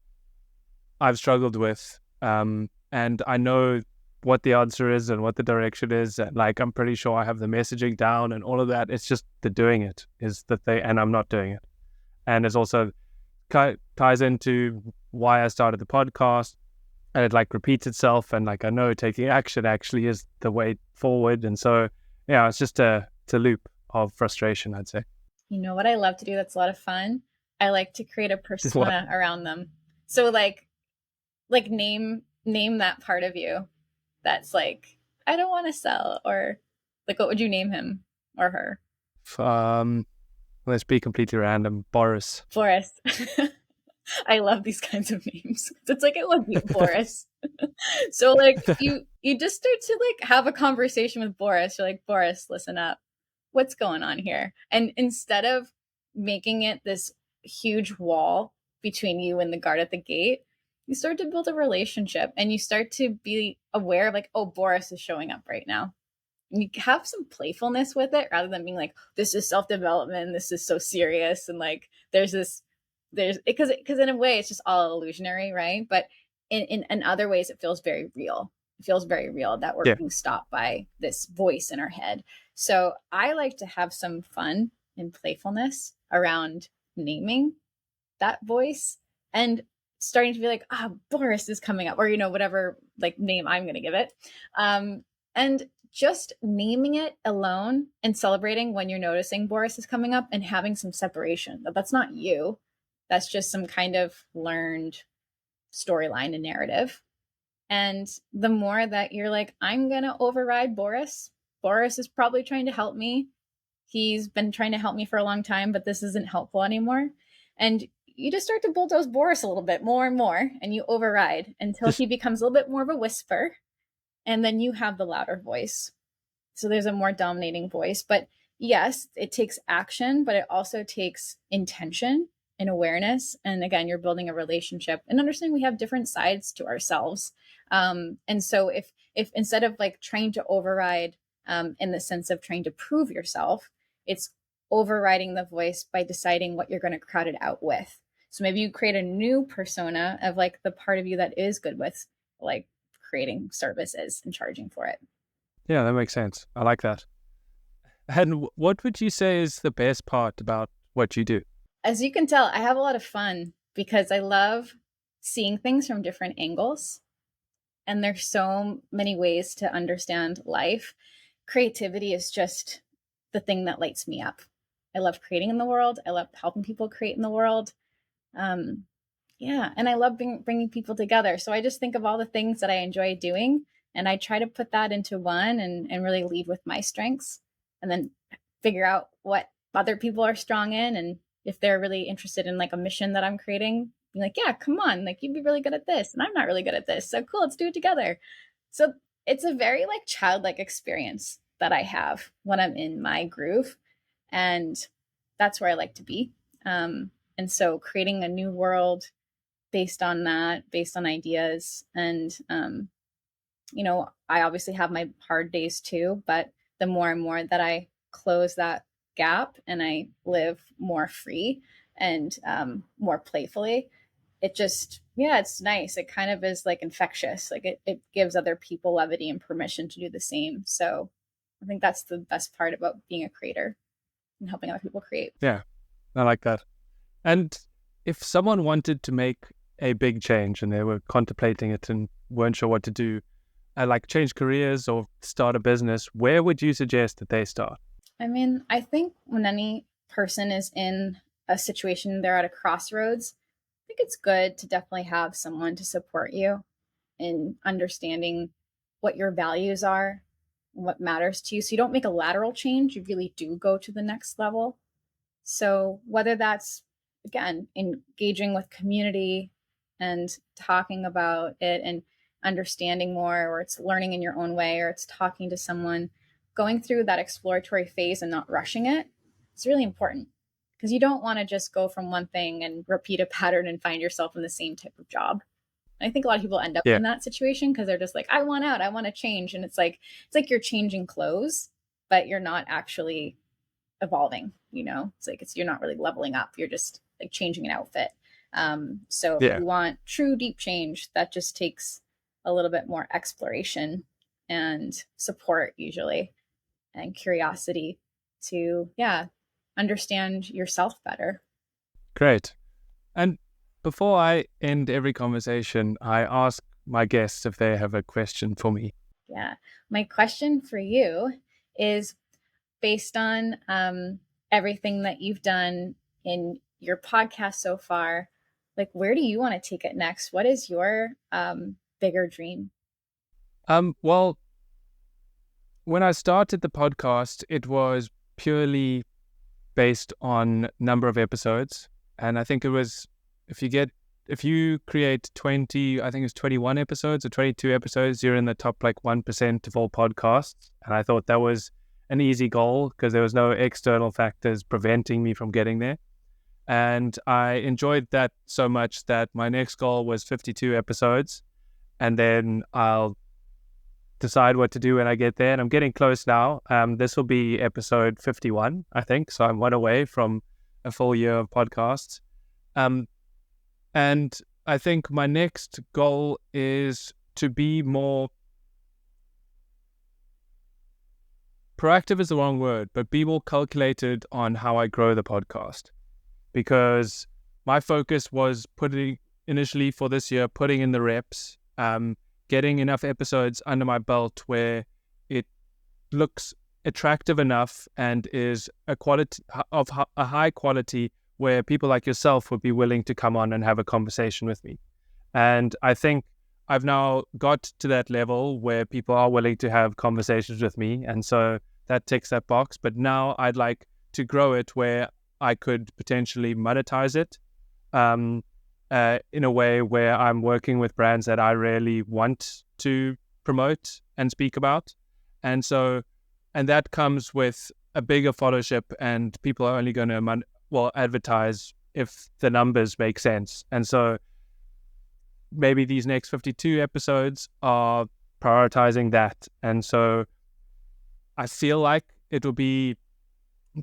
I've struggled with. And I know what the answer is and what the direction is. And like, I'm pretty sure I have the messaging down and all of that. It's just the doing it is the thing. And I'm not doing it. And it's also ties into why I started the podcast, and it like repeats itself. And like, I know taking action actually is the way forward. And so, yeah, it's just a loop of frustration, I'd say. You know what I love to do that's a lot of fun? I like to create a persona around them. So like name that part of you that's like, I don't want to sell, or like, what would you name him or her? Let's be completely random. Boris. Boris. I love these kinds of names. It's like, it would be Boris. So like you just start to like have a conversation with Boris. You're like, Boris, listen up. What's going on here? And instead of making it this huge wall between you and the guard at the gate, you start to build a relationship and you start to be aware of like, oh, Boris is showing up right now. And you have some playfulness with it rather than being like, this is self-development, this is so serious. And like, there's because in a way it's just all illusionary, right? But in other ways, it feels very real. It feels very real that we're being stopped by this voice in our head. So I like to have some fun and playfulness around naming that voice and starting to be like, Boris is coming up, or, whatever like name I'm going to give it. And just naming it alone and celebrating when you're noticing Boris is coming up and having some separation. That's not you. That's just some kind of learned storyline and narrative. And the more that you're like, I'm going to override Boris. Boris is probably trying to help me. He's been trying to help me for a long time, but this isn't helpful anymore. And you just start to bulldoze Boris a little bit more and more, and you override until he becomes a little bit more of a whisper. And then you have the louder voice. So there's a more dominating voice. But yes, it takes action, but it also takes intention and awareness. And again, you're building a relationship and understanding we have different sides to ourselves. And so if instead of like trying to override in the sense of trying to prove yourself, it's overriding the voice by deciding what you're going to crowd it out with. So maybe you create a new persona of like the part of you that is good with like creating services and charging for it. Yeah, that makes sense. I like that. And what would you say is the best part about what you do? As you can tell, I have a lot of fun because I love seeing things from different angles. And there's so many ways to understand life. Creativity is just the thing that lights me up I love creating in the world. I love helping people create in the world. Yeah. And I love bringing people together. So I just think of all the things that I enjoy doing, and I try to put that into one and really lead with my strengths, and then figure out what other people are strong in. And if they're really interested in like a mission that I'm creating, be like, yeah, come on, like you'd be really good at this. And I'm not really good at this. So cool. Let's do it together. So it's a very like childlike experience that I have when I'm in my groove. And that's where I like to be. And so creating a new world based on that, based on ideas. And, I obviously have my hard days too, but the more and more that I close that gap and I live more free and more playfully, it just, yeah, it's nice. It kind of is like infectious. Like it gives other people levity and permission to do the same. So I think that's the best part about being a creator and helping other people create. Yeah, I like that. And if someone wanted to make a big change and they were contemplating it and weren't sure what to do, like change careers or start a business, where would you suggest that they start? I mean, I think when any person is in a situation, they're at a crossroads, I think it's good to definitely have someone to support you in understanding what your values are, what matters to you. So you don't make a lateral change, you really do go to the next level. So whether that's, again, engaging with community and talking about it and understanding more, or it's learning in your own way, or it's talking to someone, going through that exploratory phase and not rushing it, it's really important, because you don't want to just go from one thing and repeat a pattern and find yourself in the same type of job. I think a lot of people end up in that situation because they're just like, I want out, I want to change. And it's like you're changing clothes, but you're not actually evolving, it's like you're not really leveling up, you're just like changing an outfit. So if you want true deep change, that just takes a little bit more exploration and support usually, and curiosity to understand yourself better. Great. And before I end every conversation, I ask my guests if they have a question for me. Yeah, my question for you is based on everything that you've done in your podcast so far, like where do you want to take it next? What is your bigger dream? Well, when I started the podcast, it was purely based on number of episodes. And I think it was, if you create 20, I think it's 21 episodes or 22 episodes, you're in the top like 1% of all podcasts. And I thought that was an easy goal because there was no external factors preventing me from getting there. And I enjoyed that so much that my next goal was 52 episodes. And then I'll decide what to do when I get there. And I'm getting close now. This will be episode 51, I think. So I'm one away from a full year of podcasts. And I think my next goal is to be more proactive is the wrong word, but be more calculated on how I grow the podcast. Because my focus was initially for this year, putting in the reps, getting enough episodes under my belt where it looks attractive enough and is a high quality where people like yourself would be willing to come on and have a conversation with me. And I think I've now got to that level where people are willing to have conversations with me. And so that ticks that box. But now I'd like to grow it where I could potentially monetize it in a way where I'm working with brands that I really want to promote and speak about. And that comes with a bigger followership, and people are only going to advertise if the numbers make sense. And so maybe these next 52 episodes are prioritizing that. And so I feel like it will be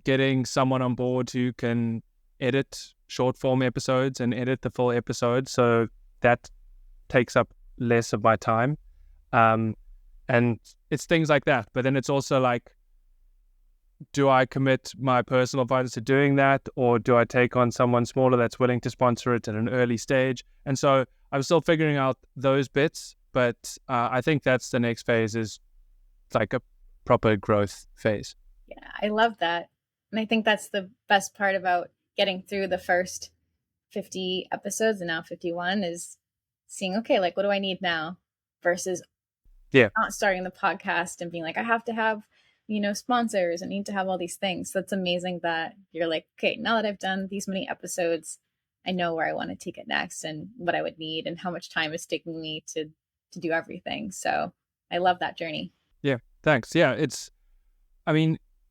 getting someone on board who can edit short form episodes and edit the full episode. So that takes up less of my time. And it's things like that. But then it's also like, do I commit my personal funds to doing that, or do I take on someone smaller that's willing to sponsor it at an early stage? And so I'm still figuring out those bits, but I think that's the next phase, is like a proper growth phase. Yeah, I love that. And I think that's the best part about getting through the first 50 episodes and now 51 is seeing, okay, like, what do I need now? Versus not starting the podcast and being like, I have to have, sponsors and need to have all these things. So it's amazing that you're like, okay, now that I've done these many episodes, I know where I want to take it next and what I would need and how much time it's taking me to do everything. So I love that journey. Yeah, thanks. Yeah,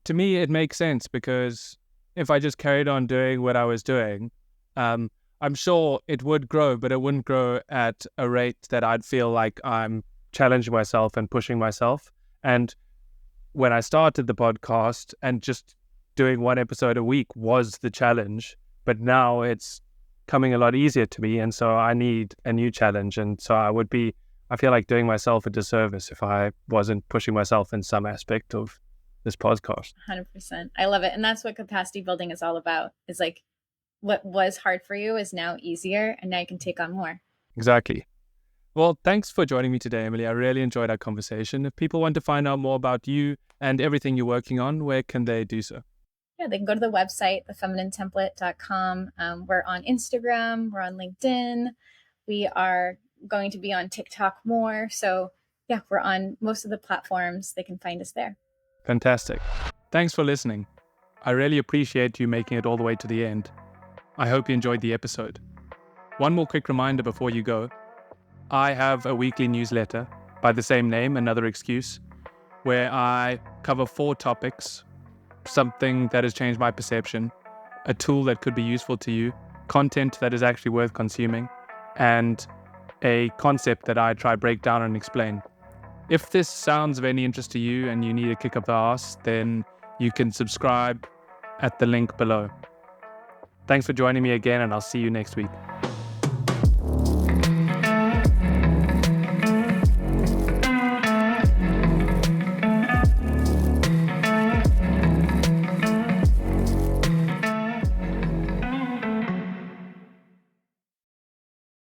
to me, it makes sense because if I just carried on doing what I was doing, I'm sure it would grow, but it wouldn't grow at a rate that I'd feel like I'm challenging myself and pushing myself. And when I started the podcast and just doing one episode a week was the challenge, but now it's coming a lot easier to me. And so I need a new challenge. And so I feel like doing myself a disservice if I wasn't pushing myself in some aspect of this podcast. 100%. I love it. And that's what capacity building is all about. Is like what was hard for you is now easier and now you can take on more. Exactly. Well, thanks for joining me today, Emily. I really enjoyed our conversation. If people want to find out more about you and everything you're working on, where can they do so? Yeah, they can go to the website, thefemininetemplate.com. We're on Instagram. We're on LinkedIn. We are going to be on TikTok more. So yeah, we're on most of the platforms. They can find us there. Fantastic. Thanks for listening. I really appreciate you making it all the way to the end. I hope you enjoyed the episode. One more quick reminder before you go. I have a weekly newsletter by the same name, Another Excuse, where I cover 4 topics, something that has changed my perception, a tool that could be useful to you, content that is actually worth consuming, and a concept that I try break down and explain. If this sounds of any interest to you and you need a kick up the arse, then you can subscribe at the link below. Thanks for joining me again, and I'll see you next week.